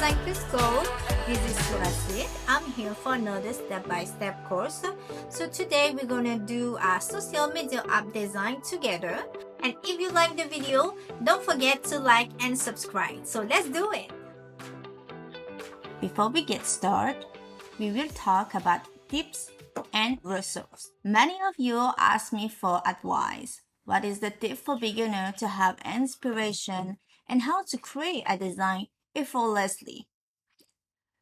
like this goal. This is Surasi. I'm here for another step-by-step course. So today we're gonna do a social media app design together. And if you like the video, don't forget to like and subscribe. So let's do it. Before we get started, we will talk about tips and resources. Many of you ask me for advice. What is the tip for beginner to have inspiration and how to create a design effortlessly?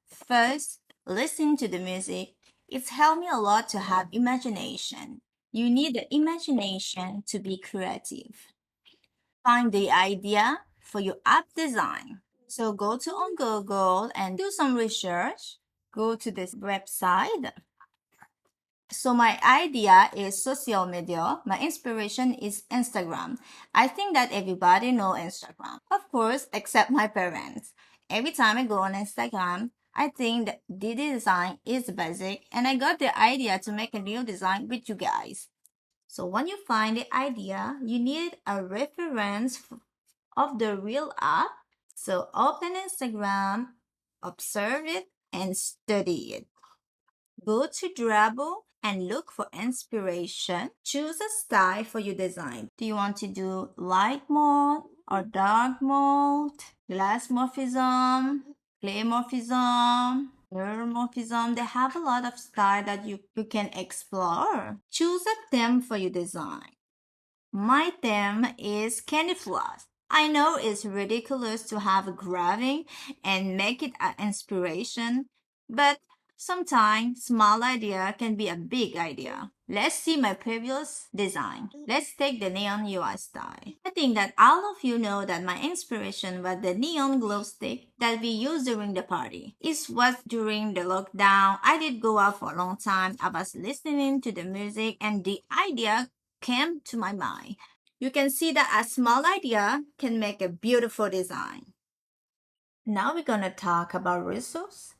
First, listen to the music. It's helped me a lot to have imagination. You need the imagination to be creative. Find the idea for your app design. So go to on Google and do some research. Go to this website. So my idea is social media. My inspiration is Instagram. I think that everybody know Instagram. Of course, except my parents. Every time I go on Instagram, I think that the design is basic and I got the idea to make a new design with you guys. So when you find the idea, you need a reference of the real app. So open Instagram, observe it, and study it. Go to Drabble and look for inspiration. Choose a style for your design. Do you want to do light mode or dark mode? Glass morphism, clay morphism, mirror morphism. They have a lot of style that you can explore. Choose a theme for your design. My theme is candy floss. I know it's ridiculous to have a graving and make it an inspiration, but sometimes small idea can be a big idea. Let's see my previous design. Let's take the neon UI style. I think that all of you know that my inspiration was the neon glow stick that we used during the party. It was during the lockdown. I did go out for a long time. I was listening to the music and the idea came to my mind. You can see that a small idea can make a beautiful design. Now we're going to talk about resource.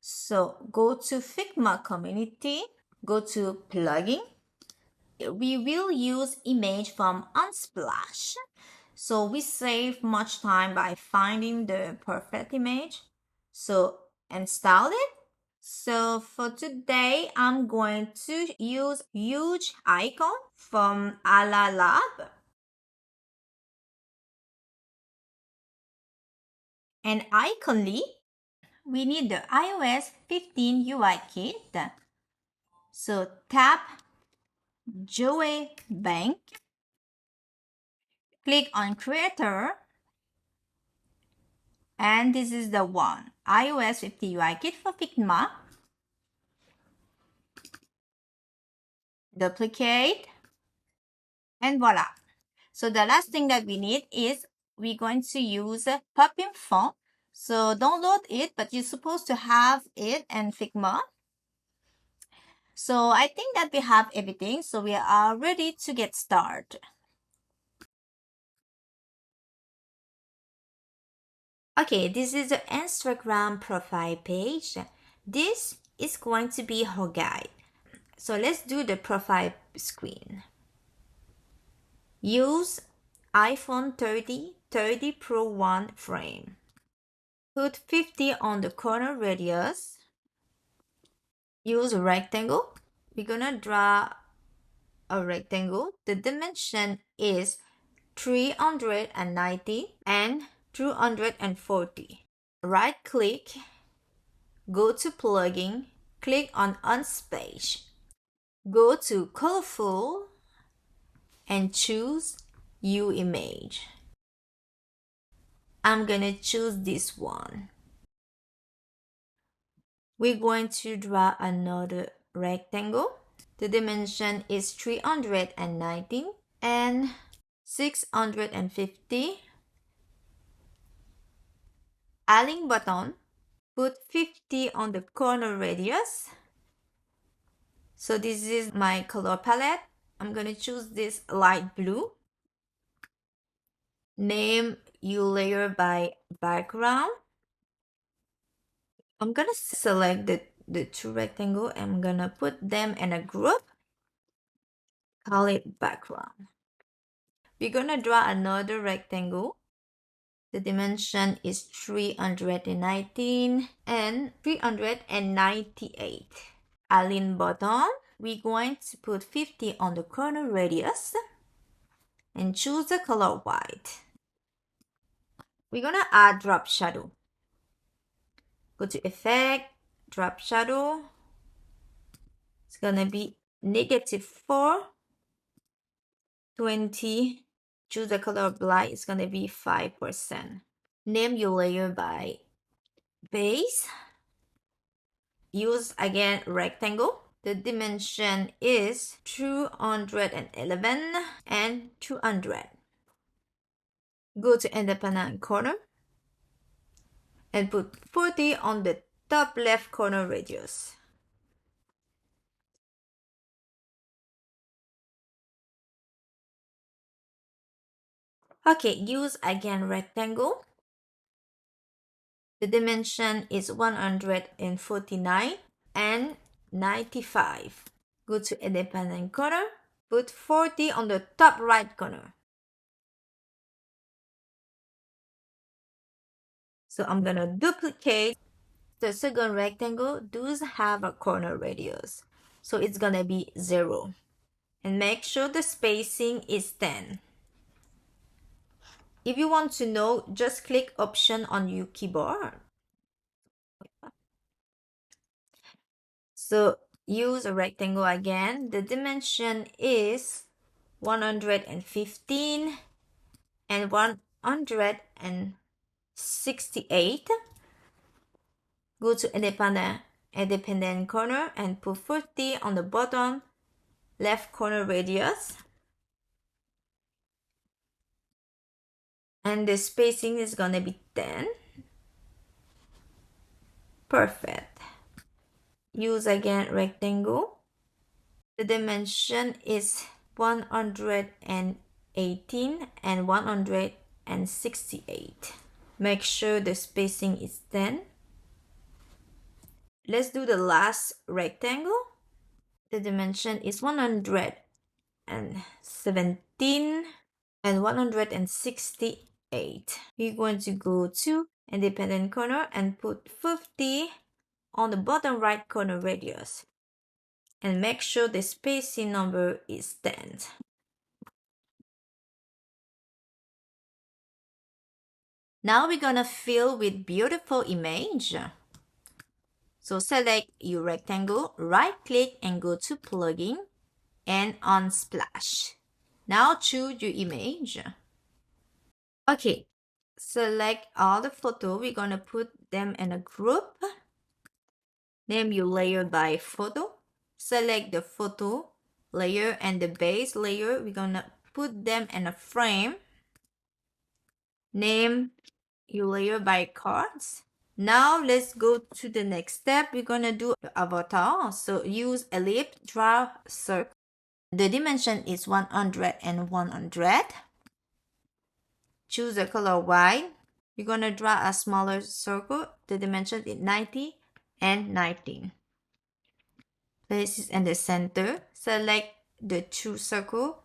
So go to Figma community, go to plugin. We will use image from Unsplash. So we save much time by finding the perfect image. So install it. So for today, I'm going to use huge icon from Halal Lab. And iconly, we need the iOS 15 UI kit. So tap Joey Bank, click on Creator, and this is the one, iOS 50 UI kit for Figma. Duplicate, and voila. So the last thing that we need is we're going to use a pop-in font. So download it, but you're supposed to have it in Figma. So I think that we have everything. So we are ready to get started. Okay, this is the Instagram profile page. This is going to be her guide. So let's do the profile screen. Use iPhone 30 Pro 1 frame. Put 50 on the corner radius. Use a rectangle. We're gonna draw a rectangle. The dimension is 390 and 240. Right click, go to plugin, click on Unsplash. Go to colorful and choose U image. I'm gonna choose this one. We're going to draw another rectangle. The dimension is 319 and 650. Align button. Put 50 on the corner radius. So this is my color palette. I'm gonna choose this light blue. Name your layer by background. I'm gonna select the two rectangle. I'm gonna put them in a group. Call it background. We're gonna draw another rectangle. The dimension is 319 and 398. Align bottom. We're going to put 50 on the corner radius and choose the color white. We're gonna add drop shadow. Go to Effect, Drop Shadow. It's gonna be -4, 20. Choose the color black. It's gonna be 5%. Name your layer by base. Use again rectangle. The dimension is 211 and 200. Go to independent corner and put 40 on the top left corner radius. Okay, use again rectangle. The dimension is 149 and 95. Go to independent corner, put 40 on the top right corner. So I'm gonna duplicate the second rectangle. Does have a corner radius, so it's gonna be 0. And make sure the spacing is 10. If you want to know, just click Option on your keyboard. So use a rectangle again. The dimension is 115 and 168. Go to independent corner and put 40 on the bottom left corner radius. And the spacing is gonna be 10. Perfect. Use again rectangle. The dimension is 118 and 168. Make sure the spacing is 10. Let's do the last rectangle. The dimension is 117 and 168. We're going to go to independent corner and put 50 on the bottom right corner radius. And make sure the spacing number is 10. Now we're gonna fill with beautiful image. So select your rectangle, right click and go to plugin and Unsplash. Now choose your image. Okay, select all the photo. We're gonna put them in a group. Name your layer by photo. Select the photo layer and the base layer. We're gonna put them in a frame. Name your layer by cards. Now let's go to the next step. We're gonna do avatar. So use ellipse, draw circle. The dimension is 100 and 100. Choose the color white. You're gonna draw a smaller circle. The dimension is 90 and 19. Place it in the center. Select the two circles.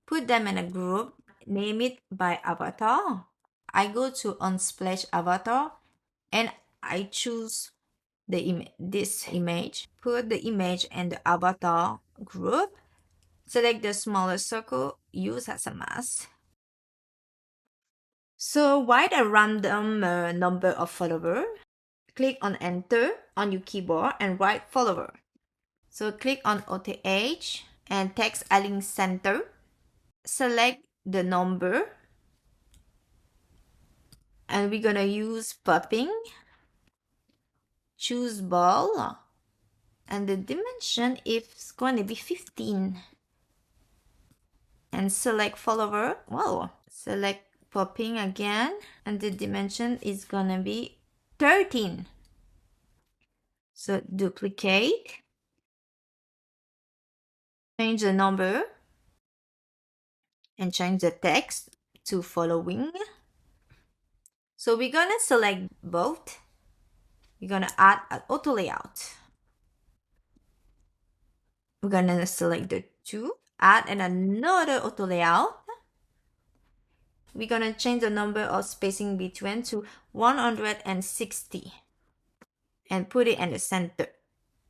Put them in a group. Name it by avatar. I go to Unsplash avatar and I choose this image. Put the image in the avatar group. Select the smaller circle. Use as a mask. So write a random number of followers. Click on enter on your keyboard and write follower. So click on OTH and text align center. Select the number and we're gonna use popping. Choose ball and the dimension is going to be 15. And select follower. Wow. Select popping again and the dimension is gonna be 13. So duplicate, change the number and change the text to following. So we're gonna select both. We're gonna add an auto layout. We're gonna select the two, add another auto layout. we're gonna change the number of spacing between to 160 and put it in the center.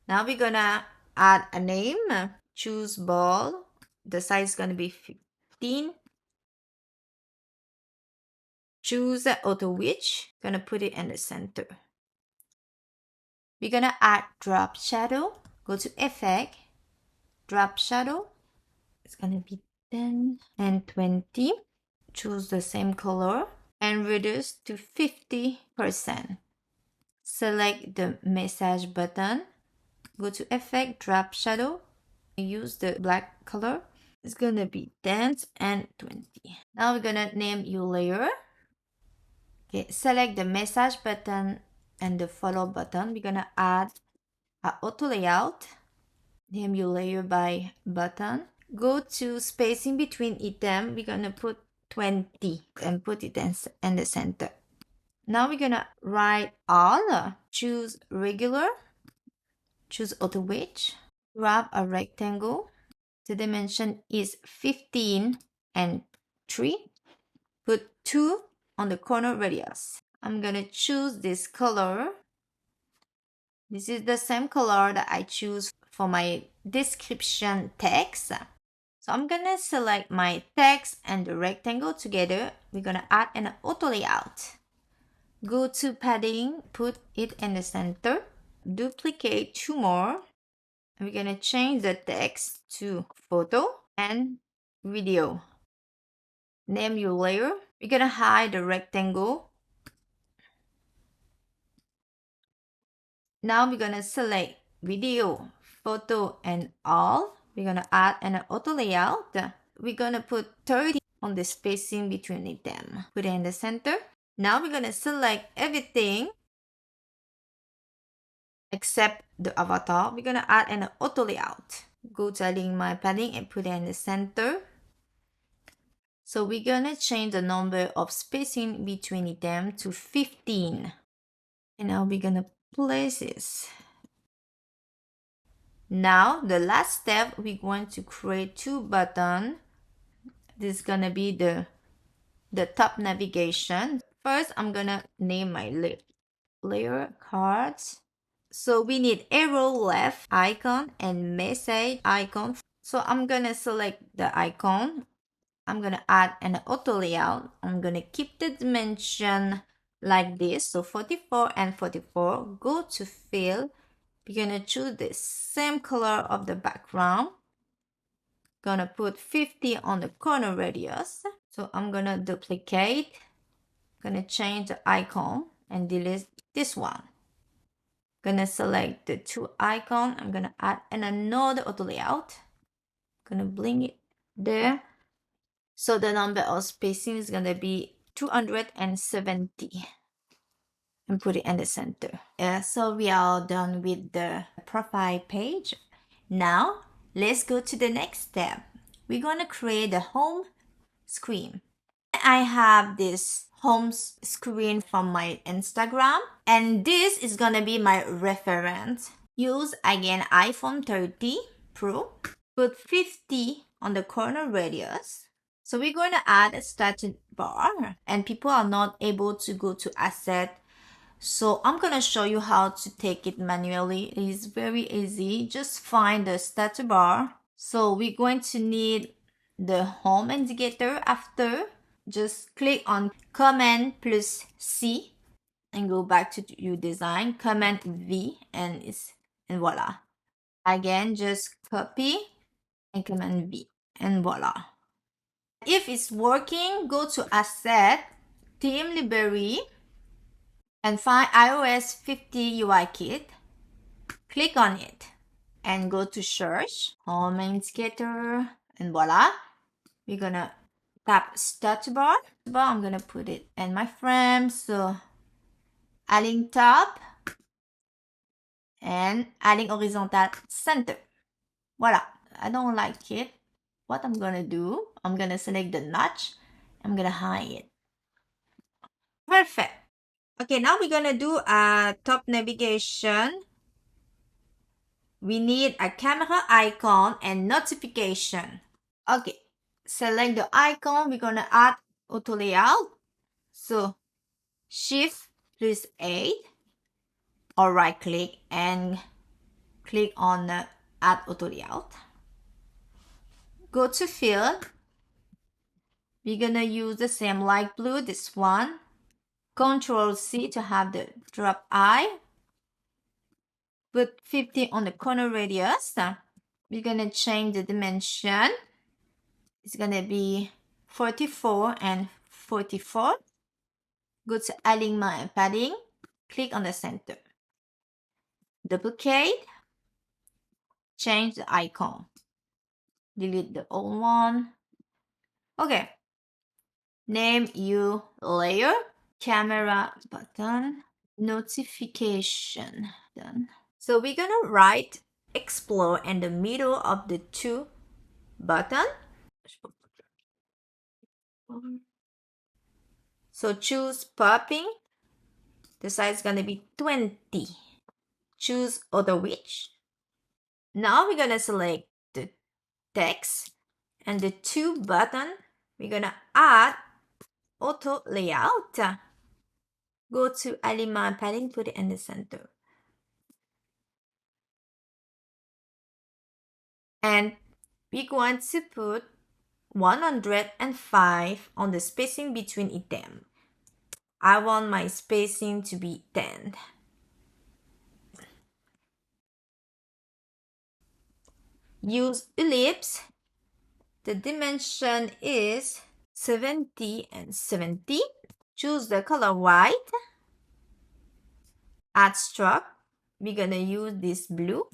Now we're gonna add a name, choose ball. The size is gonna be 15. Choose the auto witch, gonna put it in the center. We're gonna add drop shadow. Go to effect, drop shadow. It's gonna be 10 and 20. Choose the same color and reduce to 50%. Select the message button. Go to effect, drop shadow. Use the black color. It's gonna be 10 and 20. Now we're gonna name your layer. Okay, select the message button and the follow button. We're gonna add a auto layout. Name your layer by button. Go to spacing between item. We're gonna put 20 and put it in the center. Now we're gonna write all. Choose regular. Choose auto wedge. Grab a rectangle. The dimension is 15 and 3. Put 2 on the corner radius. I'm gonna choose this color. This is the same color that I choose for my description text. So I'm gonna select my text and the rectangle together. We're gonna add an auto layout. Go to padding, put it in the center. Duplicate 2 more. We're gonna change the text to photo and video. Name your layer. We're gonna hide the rectangle. Now we're gonna select video, photo, and all. We're gonna add an auto layout. We're gonna put 30 on the spacing between them. Put it in the center. Now we're gonna select everything except the avatar. We're gonna add an auto layout. Go to adding my padding and put it in the center. So we're gonna change the number of spacing between them to 15. And now we're gonna place this. Now the last step, we're going to create 2 buttons. This is gonna be the top navigation. First, I'm gonna name my layer cards. So we need arrow left icon and message icon. So I'm gonna select the icon. I'm gonna add an auto layout. I'm gonna keep the dimension like this. So 44 and 44. Go to fill. We're gonna choose the same color of the background. Gonna put 50 on the corner radius. So I'm gonna duplicate. Gonna change the icon and delete this one. Gonna select the 2 icon. I'm gonna add another auto layout. Gonna bring it there. So the number of spacing is gonna be 270 and put it in the center. So we are done with the profile page. Now let's go to the next step. We're gonna create the home screen. I have this home screen from my Instagram, and this is gonna be my reference. Use again iPhone 30 Pro. Put 50 on the corner radius. So we're going to add a status bar, and people are not able to go to asset. So I'm going to show you how to take it manually. It is very easy. Just find the status bar. So we're going to need the home indicator. After, just click on Command plus C and go back to your design. Command V and voila. Again, just copy and Command V and voila. If it's working, go to Asset, Theme Library, and find iOS 50 UI Kit. Click on it and go to Search, Home Indicator, and voila. We're gonna tap Status Bar. I'm gonna put it in my frame. So adding top and adding horizontal center. Voila. I don't like it. What I'm gonna do, I'm gonna select the notch. I'm gonna hide it. Perfect. Okay, now we're gonna do a top navigation. We need a camera icon and notification. Okay, select the icon. We're gonna add auto layout. So Shift plus 8 or right click and click on the add auto layout. Go to fill. We're gonna use the same light blue, this one. Control C to have the drop eye. Put 50 on the corner radius. We're gonna change the dimension. It's gonna be 44 and 44. Go to alignment and padding. Click on the center. Duplicate. Change the icon. Delete the old one. Okay. Name your layer. Camera button. Notification. Done. So we're gonna write explore in the middle of the two button. So choose popping. The size is gonna be 20. Choose auto width. Now we're gonna select the text and the two button. We're gonna add auto layout. Go to alignment padding, put it in the center. And we're going to put 105 on the spacing between items. I want my spacing to be 10. Use ellipse. The dimension is 70 and 70. Choose the color white. Add stroke. We're gonna use this blue.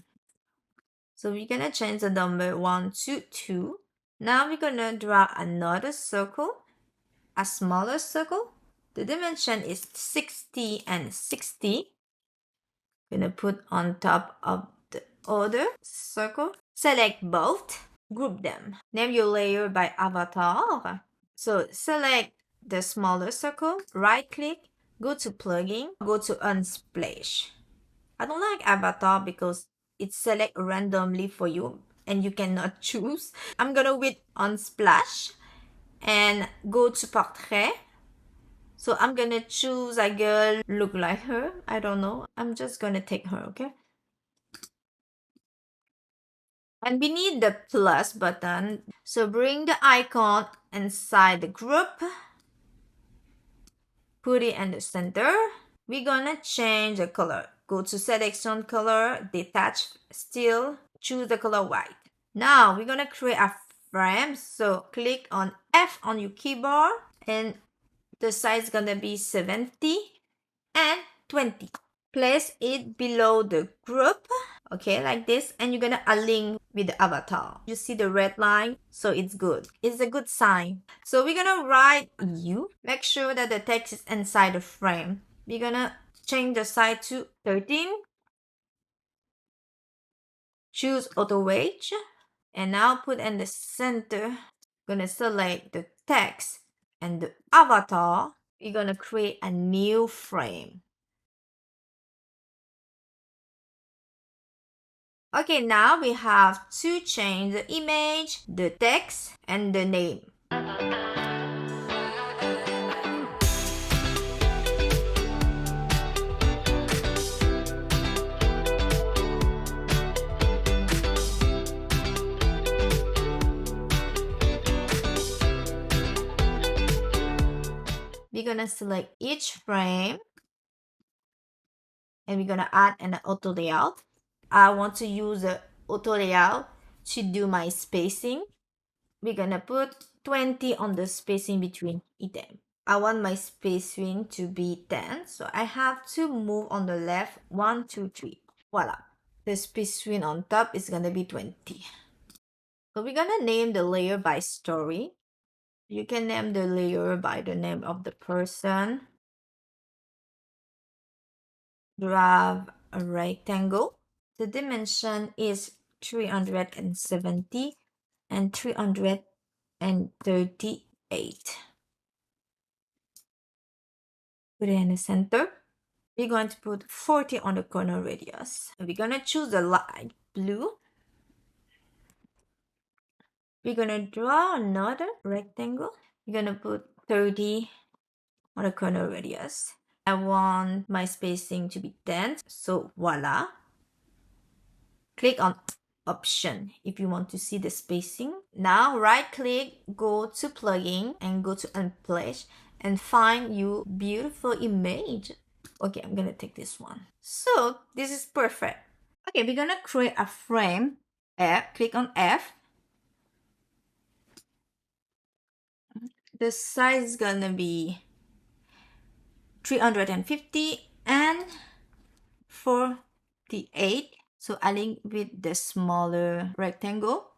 So we're gonna change the number 1 to 2. Now we're gonna draw another circle, a smaller circle. The dimension is 60 and 60. Gonna put on top of the other circle. Select both, group them. Name your layer by avatar. So select the smaller circle, right click, go to plugin, go to unsplash. I don't like avatar because it select randomly for you and you cannot choose. I'm gonna with unsplash and go to portrait. So I'm gonna choose a girl look like her. I don't know. I'm just gonna take her, okay? And we need the plus button. So bring the icon inside the group. Put it in the center. We're gonna change the color. Go to selection color, detach still, choose the color white. Now we're gonna create a frame. So click on F on your keyboard and the size is gonna be 70 and 20. Place it below the group, okay, like this, and you're gonna align with the avatar. You see the red line, so it's good. It's a good sign. So we're gonna write U. Make sure that the text is inside the frame. We're gonna change the size to 13. Choose auto weight, and now put in the center. Gonna select the text and the avatar. We're gonna create a new frame. Okay, now we have to change the image, the text, and the name. We're gonna select each frame and we're gonna add an auto layout. I want to use the auto layout to do my spacing. We're gonna put 20 on the spacing between items. I want my spacing to be 10, so I have to move on the left 1, 2, 3. Voila. The spacing on top is gonna be 20. So we're gonna name the layer by story. You can name the layer by the name of the person. Grab a rectangle. The dimension is 370 and 338. Put it in the center. We're going to put 40 on the corner radius. We're gonna choose the light blue. We're gonna draw another rectangle. We're gonna put 30 on the corner radius. I want my spacing to be 10, so voila. Click on option if you want to see the spacing. Now right click, go to plugin and go to unpublish and find your beautiful image. Okay, I'm gonna take this one. So this is perfect. Okay, we're gonna create a frame. Click on F. The size is gonna be 350 and 48. So I link with the smaller rectangle.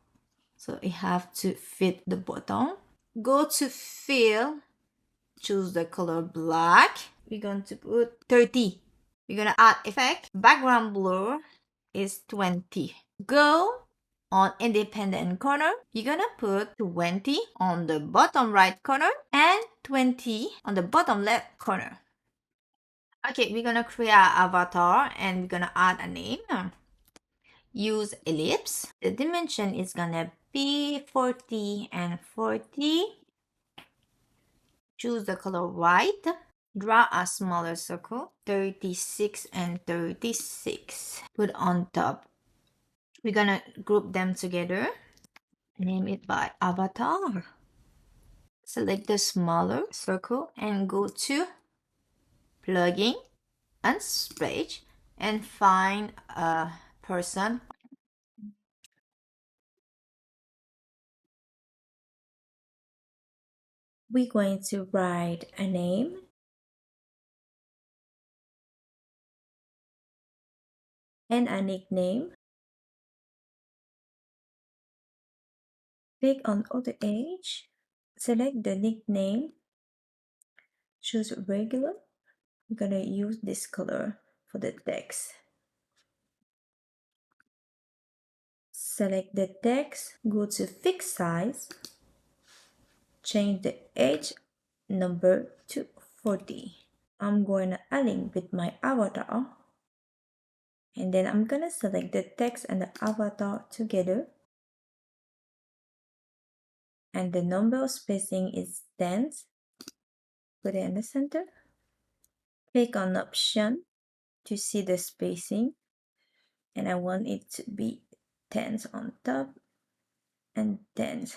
So it have to fit the bottom. Go to fill, choose the color black. We're going to put 30. We're gonna add effect. Background blur is 20. Go on independent corner. You're gonna put 20 on the bottom right corner and 20 on the bottom left corner. Okay, we're gonna create an avatar and we're gonna add a name. Use ellipse. The dimension is gonna be 40 and 40. Choose the color white. Draw a smaller circle, 36 and 36. Put on top. We're gonna group them together. Name it by avatar. Select the smaller circle and go to plugin, unsplash, and find a person. We're going to write a name and a nickname. Click on Auto Age, select the nickname, choose regular. I'm gonna use this color for the text. Select the text, go to fix size, change the age number to 40. I'm going to align with my avatar. And then I'm gonna select the text and the avatar together. And the number of spacing is 10. Put it in the center. Click on option to see the spacing. And I want it to be 10 on top and 10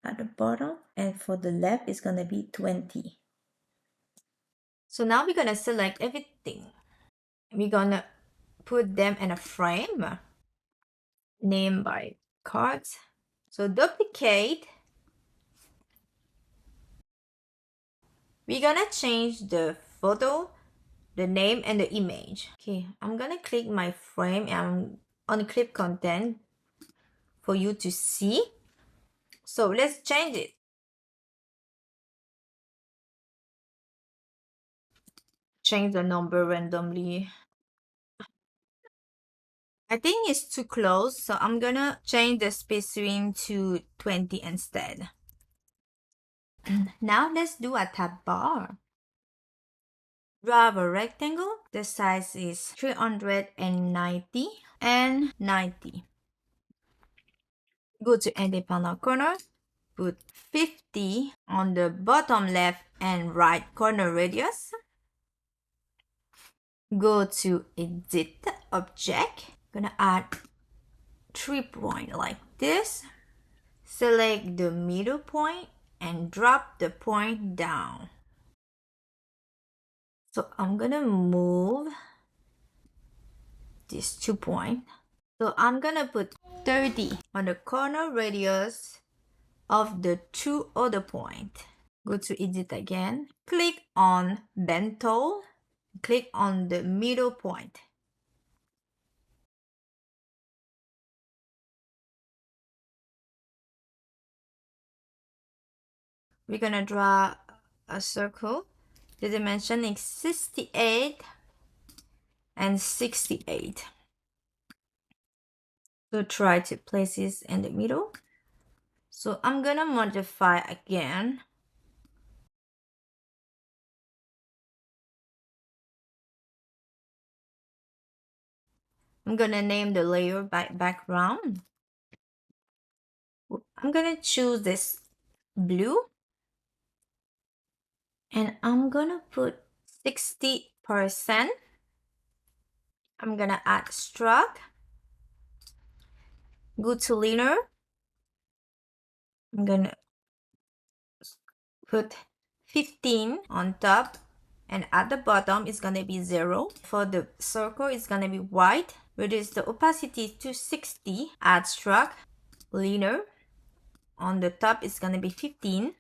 at the bottom. And for the left, it's gonna be 20. So now we're gonna select everything. We're gonna put them in a frame. Name by cards. So duplicate. We're gonna change the photo, the name, and the image. Okay, I'm gonna click my frame and on clip content for you to see. So let's change it. Change the number randomly. I think it's too close, so I'm gonna change the spacing to 20 instead. Now let's do a tab bar. Draw a rectangle. The size is 390 and 90. Go to independent corner. Put 50 on the bottom left and right corner radius. Go to edit object. Gonna add 3 points like this. Select the middle point and drop the point down. So I'm gonna move these 2 points. So I'm gonna put 30 on the corner radius of the 2 other points. Go to edit again. Click on bend tool. Click on the middle point. We're gonna draw a circle. The dimension is 68 and 68. So try to place this in the middle. So I'm gonna modify again. I'm gonna name the layer by background. I'm gonna choose this blue. And I'm gonna put 60%. I'm gonna add stroke. Go to linear. I'm gonna put 15 on top, and at the bottom it's gonna be 0. For the circle, it's gonna be white. Reduce the opacity to 60. Add stroke, linear. On the top, it's gonna be 15.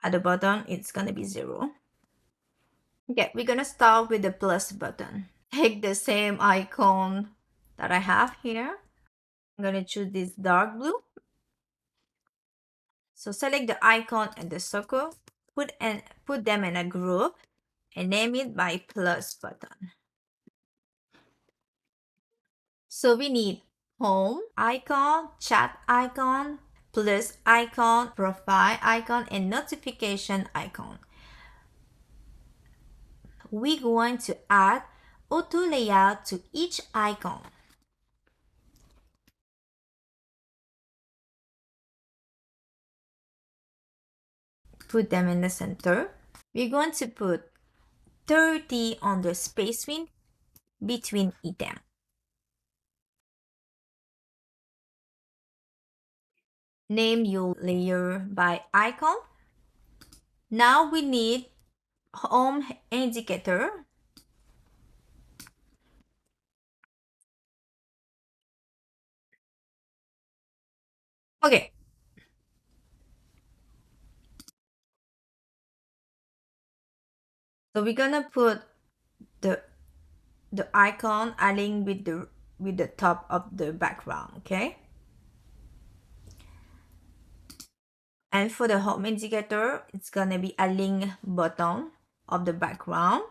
At the bottom, it's gonna be 0. Okay, we're gonna start with the plus button. Take the same icon that I have here. I'm gonna choose this dark blue. So select the icon and the circle, put them in a group, and name it by plus button. So we need home icon, chat icon, plus icon, profile icon, and notification icon. We're going to add auto layout to each icon. Put them in the center. We're going to put 30 on the spacing between item. Name your layer by icon. Now we need home indicator. Okay. So we're gonna put the icon aligned with the top of the background, okay? And for the home indicator, it's gonna be a link button of the background.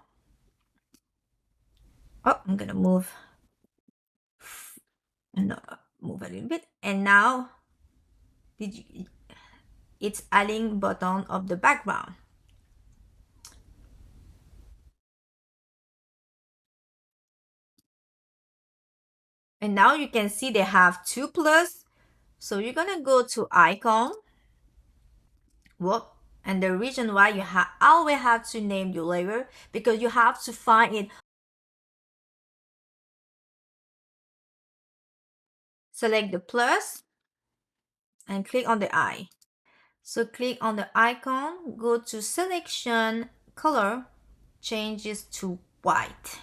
Oh, I'm gonna move a little bit. And now it's a link button of the background. And now you can see they have 2 plus. So you're gonna go to icon. Whoop. And the reason why you always have to name your layer, because you have to find it. Select the plus and click on the eye. So click on the icon, go to selection, color, changes to white.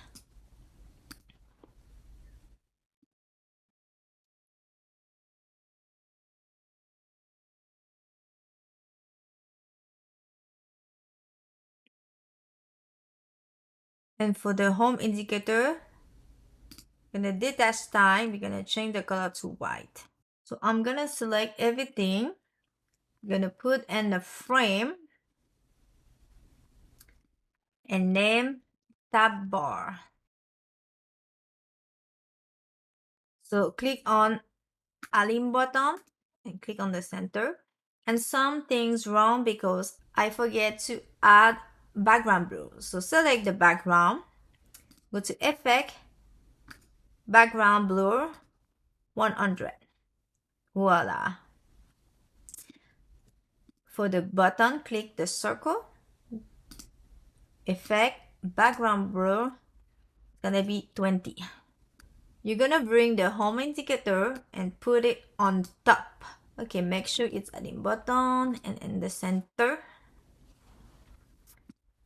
And for the home indicator, in the detach time, we're gonna change the color to white. So I'm gonna select everything. I'm gonna put in the frame and name tab bar. So click on align button and click on the center. And something's wrong because I forget to add background blue. So select the background, go to effect, background blur 100. Voila. For the button, click the circle, effect, background blur, gonna be 20. You're gonna bring the home indicator and put it on top. Okay, make sure it's at the button and in the center.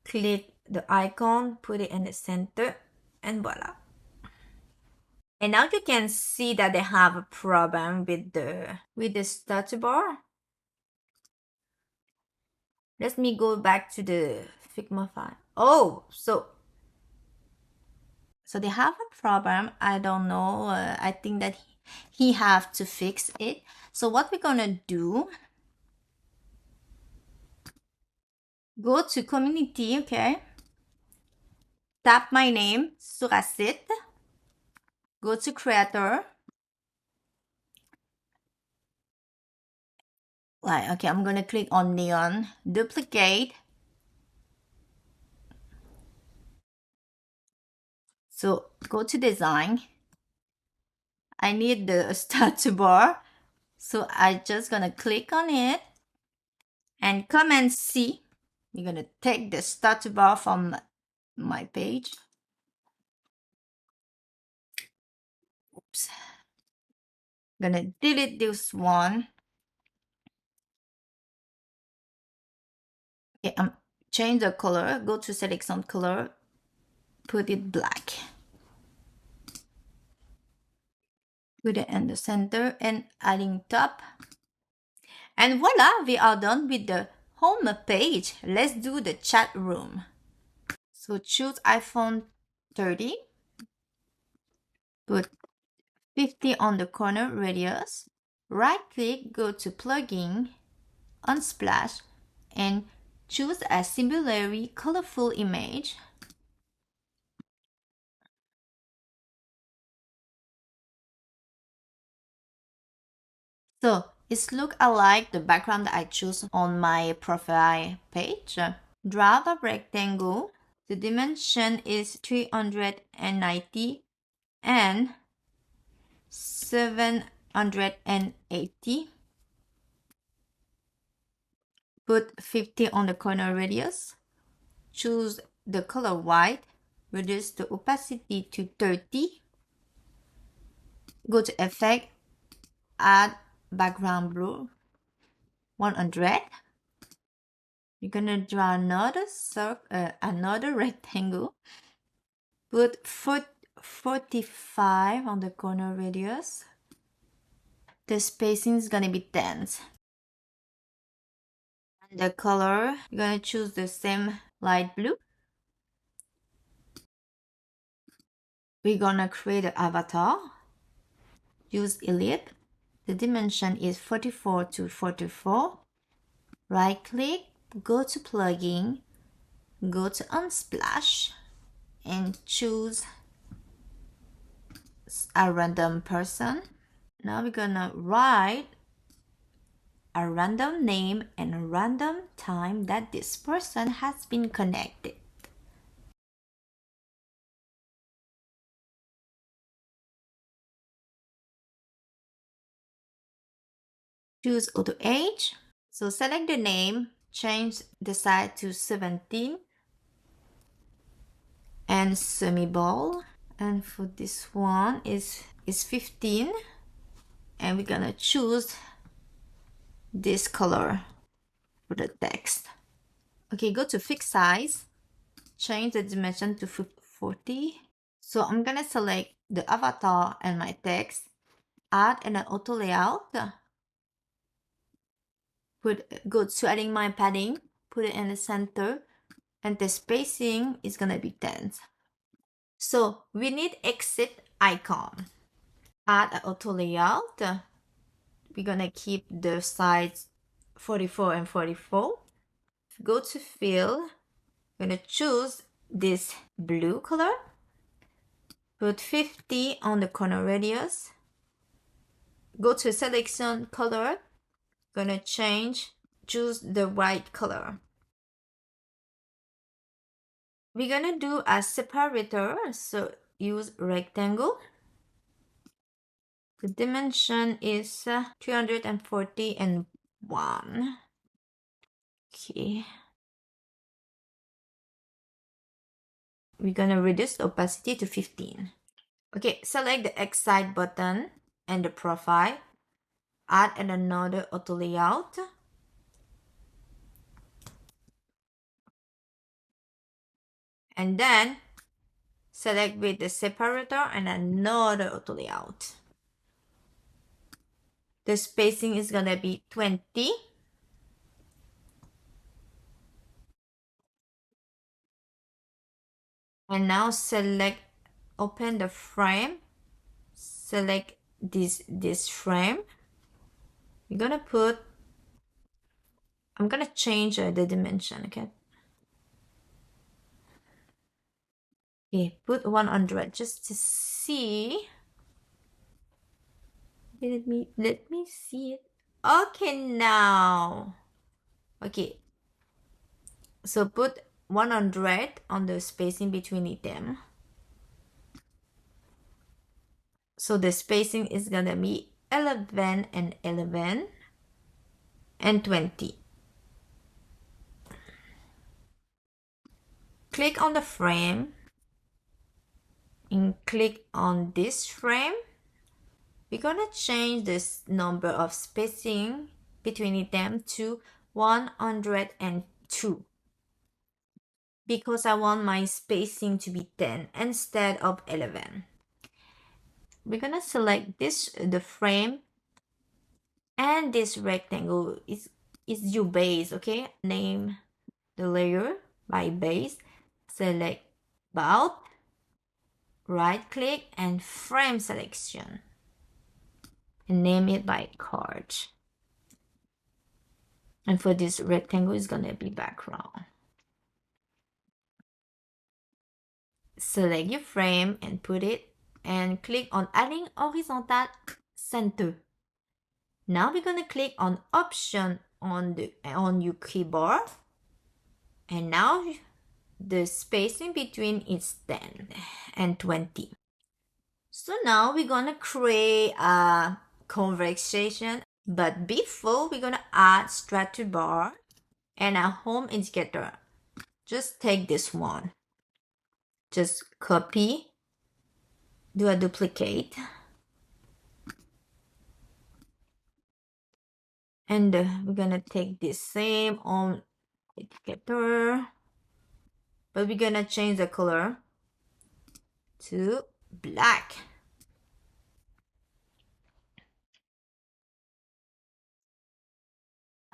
Click the icon, put it in the center, and voila. And now you can see that they have a problem with the status bar. Let me go back to the Figma file. Oh, so they have a problem. I don't know. I think that he have to fix it. So what we're gonna do? Go to community, okay? Tap my name, Surasit. Go to creator. Right, okay, I'm gonna click on neon, duplicate. So go to design. I need the status bar. So I just gonna click on it and Command C You're gonna take the status bar from my page. Oops. Gonna delete this one. Okay, change the color. Go to selection color. Put it black. Put it in the center and adding top. And voila, we are done with the home page. Let's do the chat room. So choose iPhone 30. Put 50 on the corner radius. Right click, go to plugin, unsplash, and choose a similarly colorful image. So it's look alike the background that I choose on my profile page. Draw a rectangle. The dimension is 390 and 780. Put 50 on the corner radius. Choose the color white. Reduce the opacity to 30. Go to effect. Add background blue. 100. You're gonna draw another another rectangle. Put 45 on the corner radius. The spacing is gonna be 10. And the color, you're gonna choose the same light blue. We're gonna create an avatar. Use Elite. The dimension is 44 to 44. Right click, go to plugin, go to unsplash, and choose a random person. Now we're gonna write a random name and a random time that this person has been connected. Choose auto age. So select the name, change the size to 17 and semi-bold. And for this one is 15. And we're gonna choose this color for the text. Okay, go to fix size, change the dimension to 40. So I'm gonna select the avatar and my text, add an auto layout, go to adding my padding, put it in the center, and the spacing is gonna be 10. So we need exit icon. Add an auto layout. We're gonna keep the size 44 and 44. Go to fill. I'm gonna choose this blue color. Put 50 on the corner radius. Go to selection color. Gonna choose the white color. We're gonna do a separator, so use rectangle. The dimension is 340 and 1. Okay. We're gonna reduce the opacity to 15. Okay, select the X side button and the profile. Add another auto layout. And then select with the separator and another auto layout. The spacing is gonna be 20. And now open the frame, select this frame. I'm gonna change the dimension, okay? Okay, put 100 just to see. Let me see it. Okay, now. Okay. So put 100 on the spacing between them. So the spacing is gonna be 11 and 11 and 20. click on the frame and click on this frame. We're gonna change this number of spacing between them to 102 because I want my spacing to be 10 instead of 11. We're gonna select the frame, and this rectangle is your base. Okay, name the layer by base, select both, right click and frame selection, and name it by card. And for this rectangle, it's gonna be background. Select your frame and put it, and click on adding horizontal center. Now we're gonna click on option on your keyboard, and now the spacing between is 10 and 20. So now we're gonna create a conversation, but before we're gonna add status bar and a home indicator. Just take this one, just copy, do a duplicate, and we're gonna take this same home indicator, but we're gonna change the color to black.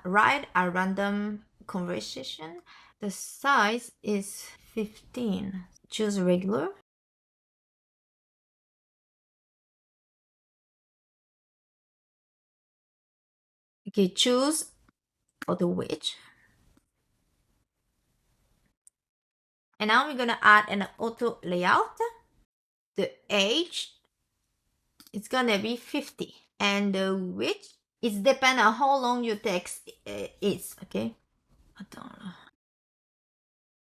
Write a random conversation. The size is 15. Choose regular. Okay, choose for the width. And now we're gonna add an auto layout. The age, it's gonna be 50. And the width, it depends on how long your text is, okay? I don't know.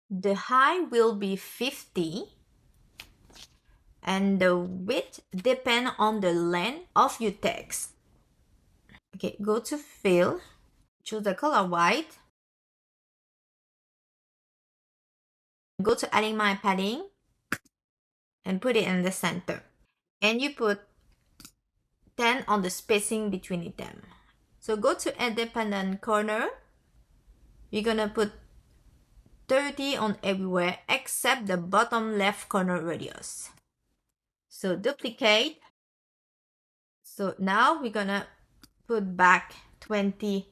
The height will be 50. And the width depends on the length of your text. Okay, go to fill, choose the color white, go to adding my padding and put it in the center, and you put 10 on the spacing between them. So go to independent corner, you're gonna put 30 on everywhere except the bottom left corner radius. So duplicate. So now we're gonna put back 20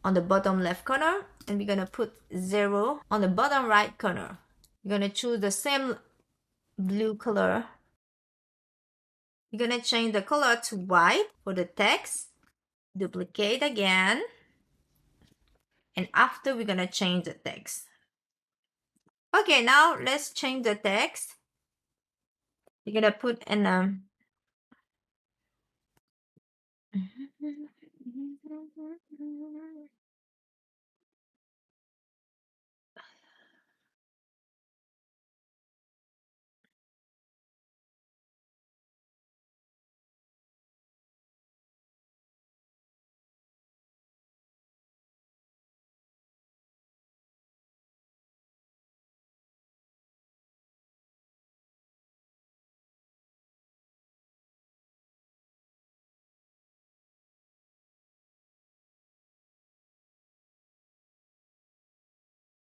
on the bottom left corner, and we're gonna put 0 on the bottom right corner. You're gonna choose the same blue color. You're gonna change the color to white for the text. Duplicate again. And after, we're gonna change the text. Okay, now let's change the text. You're gonna put in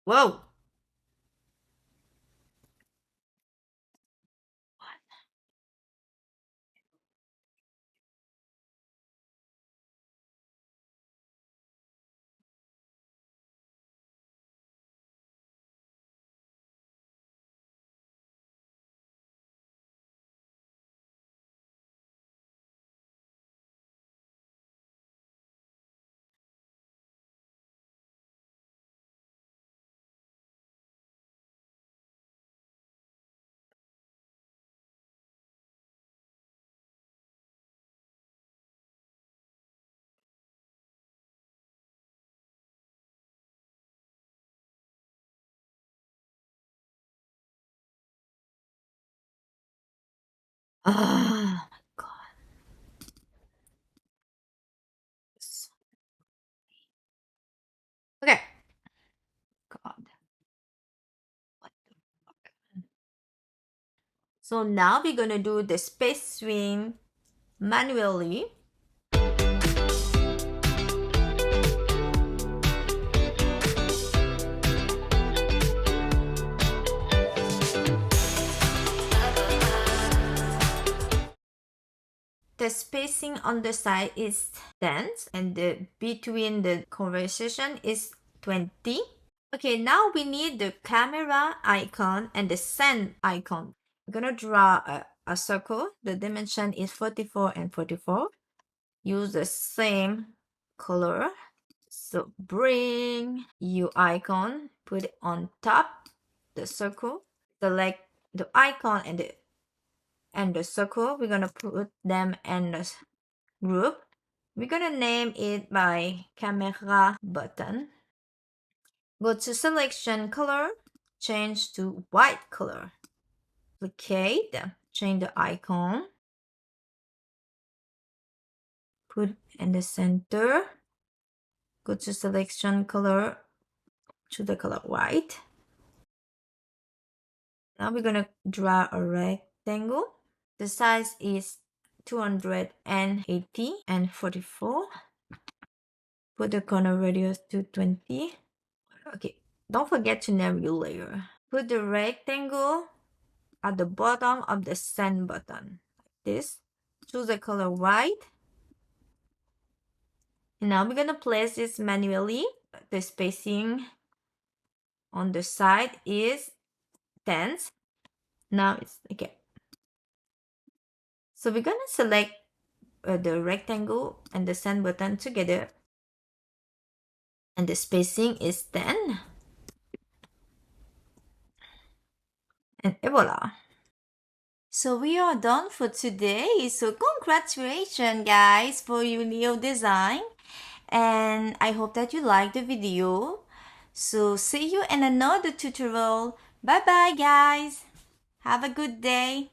whoa. Oh my god. Okay. God. So now we're gonna do the spacing manually. The spacing on the side is 10 and the between the conversation is 20. Okay, now we need the camera icon and the send icon. I'm gonna draw a circle. The dimension is 44 and 44. Use the same color. So bring your icon, put it on top the circle. Select the icon and the circle. We're gonna put them in the group. We're gonna name it by camera button. Go to selection color, change to white color. Duplicate, change the icon. Put in the center. Go to selection color, choose the color white. Now we're gonna draw a rectangle. The size is 280 and 44. Put the corner radius to 20. Okay, don't forget to name your layer. Put the rectangle at the bottom of the send button, like this. Choose the color white. And now we're gonna place this manually. The spacing on the side is 10. Now it's okay. So we're gonna select the rectangle and the send button together. And the spacing is 10. And voila. So we are done for today. So congratulations guys for your new design. And I hope that you like the video. So see you in another tutorial. Bye bye guys. Have a good day.